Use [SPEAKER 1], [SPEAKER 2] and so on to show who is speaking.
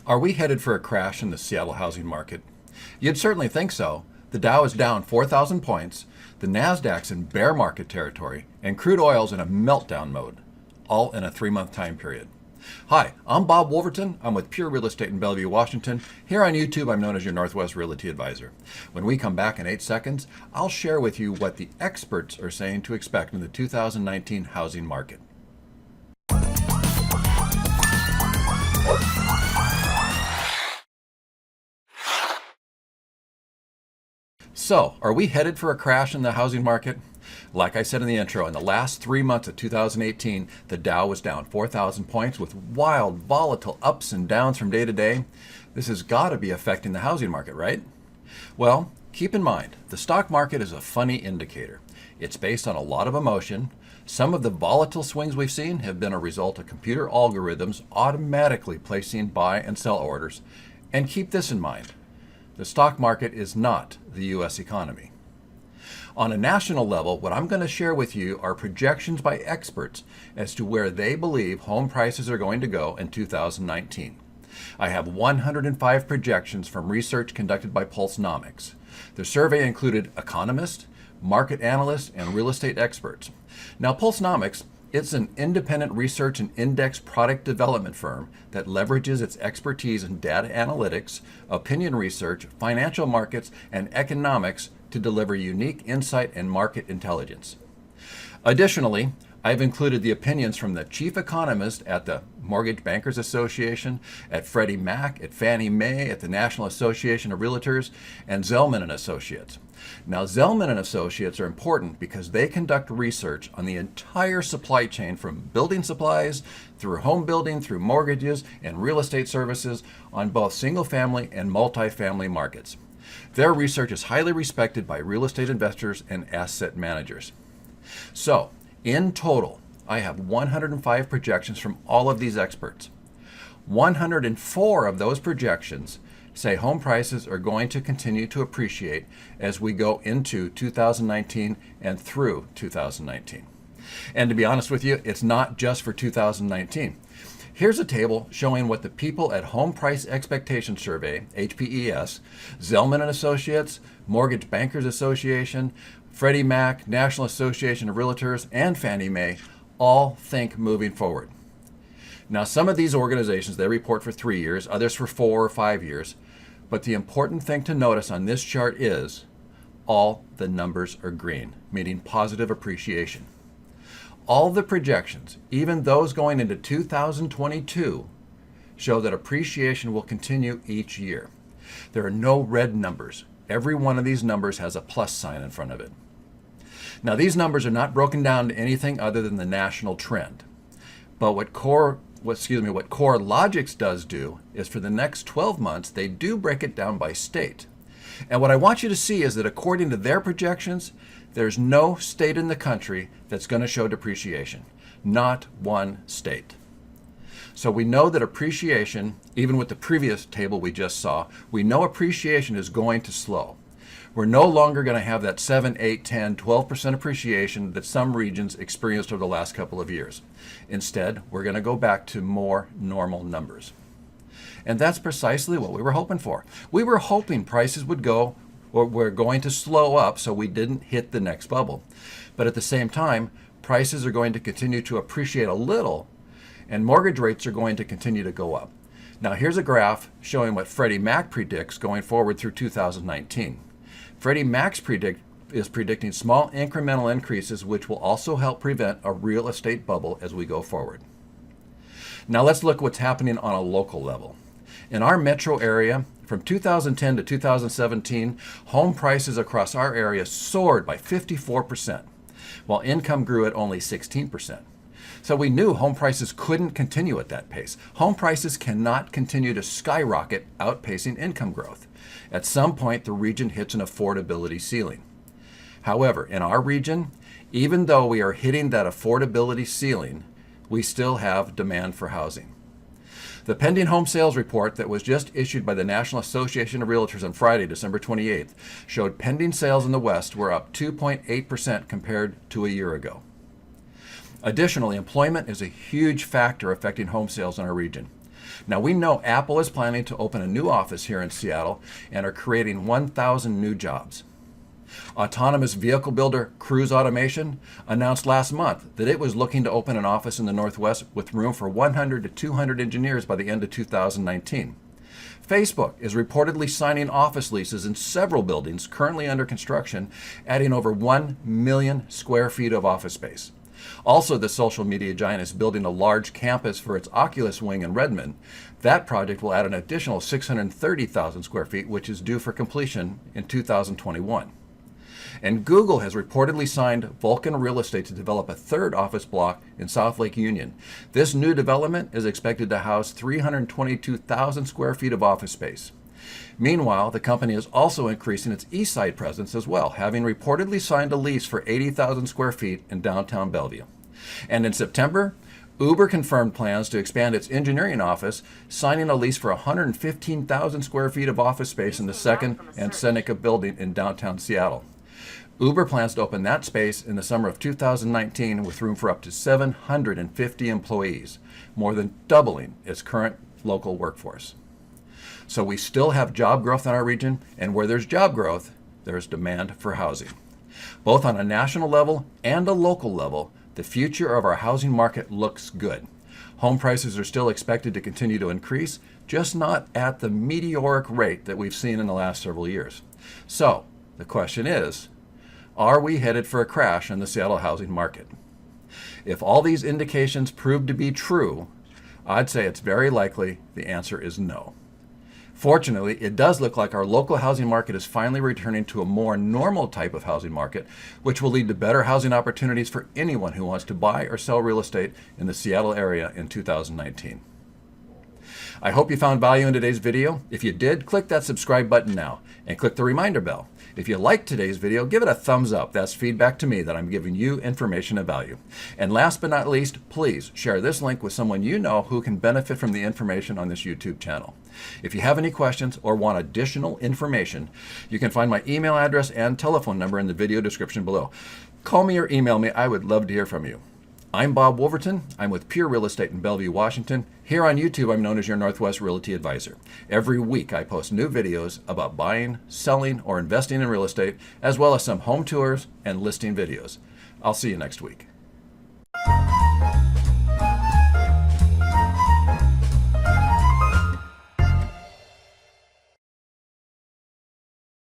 [SPEAKER 1] Are we headed for a crash in the Seattle housing market? You'd certainly think so. The Dow is down 4,000 points, the NASDAQ's in bear market territory, and crude oil's in a meltdown mode, all in a 3-month time period. Hi, I'm Bob Woolverton. I'm with Pure Real Estate in Bellevue, Washington. Here on YouTube, I'm known as your Northwest Realty Advisor. When we come back in 8 seconds, I'll share with you what the experts are saying to expect in the 2019 housing market. So, are we headed for a crash in the housing market? Like I said in the intro, in the last 3 months of 2018, the Dow was down 4,000 points with wild, volatile ups and downs from day to day. This has got to be affecting the housing market, right? Well, keep in mind, the stock market is a funny indicator. It's based on a lot of emotion. Some of the volatile swings we've seen have been a result of computer algorithms automatically placing buy and sell orders. And keep this in mind. The stock market is not the U.S. economy. On a national level, what I'm going to share with you are projections by experts as to where they believe home prices are going to go in 2019. I have 105 projections from research conducted by Pulsenomics. The survey included economists, market analysts, and real estate experts. Now, Pulsenomics, it's an independent research and index product development firm that leverages its expertise in data analytics, opinion research, financial markets, and economics to deliver unique insight and market intelligence. Additionally, I've included the opinions from the chief economist at the Mortgage Bankers Association, at Freddie Mac, at Fannie Mae, at the National Association of Realtors, and Zelman and Associates. Now, Zelman and Associates are important because they conduct research on the entire supply chain from building supplies, through home building, through mortgages, and real estate services on both single-family and multifamily markets. Their research is highly respected by real estate investors and asset managers. So, in total, I have 105 projections from all of these experts. 104 of those projections say home prices are going to continue to appreciate as we go into 2019 and through 2019. And to be honest with you, it's not just for 2019. Here's a table showing what the people at Home Price Expectation Survey, HPES, Zelman and Associates, Mortgage Bankers Association, Freddie Mac, National Association of Realtors, and Fannie Mae all think moving forward. Now, some of these organizations, they report for 3 years, others for 4 or 5 years. But the important thing to notice on this chart is all the numbers are green, meaning positive appreciation. All the projections, even those going into 2022, show that appreciation will continue each year. There are no red numbers. Every one of these numbers has a plus sign in front of it. Now, these numbers are not broken down to anything other than the national trend. But what CoreLogics does do is for the next 12 months, they do break it down by state. And what I want you to see is that according to their projections, there's no state in the country that's going to show depreciation. Not one state. So we know that appreciation, even with the previous table we just saw, we know appreciation is going to slow. We're no longer going to have that 7, 8, 10, 12% appreciation that some regions experienced over the last couple of years. Instead, we're going to go back to more normal numbers. And that's precisely what we were hoping for. We were hoping prices would go, or we're going to slow up so we didn't hit the next bubble. But at the same time, prices are going to continue to appreciate a little, and mortgage rates are going to continue to go up. Now, here's a graph showing what Freddie Mac predicts going forward through 2019. Freddie Mac is predicting small incremental increases, which will also help prevent a real estate bubble as we go forward. Now let's look what's happening on a local level. In our metro area, from 2010 to 2017, home prices across our area soared by 54%, while income grew at only 16%. So we knew home prices couldn't continue at that pace. Home prices cannot continue to skyrocket, outpacing income growth. At some point, the region hits an affordability ceiling. However, in our region, even though we are hitting that affordability ceiling, we still have demand for housing. The pending home sales report that was just issued by the National Association of Realtors on Friday, December 28th, showed pending sales in the West were up 2.8% compared to a year ago. Additionally, employment is a huge factor affecting home sales in our region. Now, we know Apple is planning to open a new office here in Seattle and are creating 1,000 new jobs. Autonomous vehicle builder Cruise Automation announced last month that it was looking to open an office in the Northwest with room for 100 to 200 engineers by the end of 2019. Facebook is reportedly signing office leases in several buildings currently under construction, adding over 1 million square feet of office space. Also, the social media giant is building a large campus for its Oculus wing in Redmond. That project will add an additional 630,000 square feet, which is due for completion in 2021. And Google has reportedly signed Vulcan Real Estate to develop a third office block in South Lake Union. This new development is expected to house 322,000 square feet of office space. Meanwhile, the company is also increasing its east side presence as well, having reportedly signed a lease for 80,000 square feet in downtown Bellevue. And in September, Uber confirmed plans to expand its engineering office, signing a lease for 115,000 square feet of office space in the Second and Seneca building in downtown Seattle. Uber plans to open that space in the summer of 2019 with room for up to 750 employees, more than doubling its current local workforce. So we still have job growth in our region, and where there's job growth, there's demand for housing. Both on a national level and a local level, the future of our housing market looks good. Home prices are still expected to continue to increase, just not at the meteoric rate that we've seen in the last several years. So the question is, are we headed for a crash in the Seattle housing market? If all these indications prove to be true, I'd say it's very likely the answer is no. Fortunately, it does look like our local housing market is finally returning to a more normal type of housing market, which will lead to better housing opportunities for anyone who wants to buy or sell real estate in the Seattle area in 2019. I hope you found value in today's video. If you did, click that subscribe button now and click the reminder bell. If you liked today's video, give it a thumbs up. That's feedback to me that I'm giving you information of value. And last but not least, please share this link with someone you know who can benefit from the information on this YouTube channel. If you have any questions or want additional information, you can find my email address and telephone number in the video description below. Call me or email me. I would love to hear from you. I'm Bob Woolverton. I'm with Pure Real Estate in Bellevue, Washington. Here on YouTube, I'm known as your Northwest Realty Advisor. Every week, I post new videos about buying, selling, or investing in real estate, as well as some home tours and listing videos. I'll see you next week.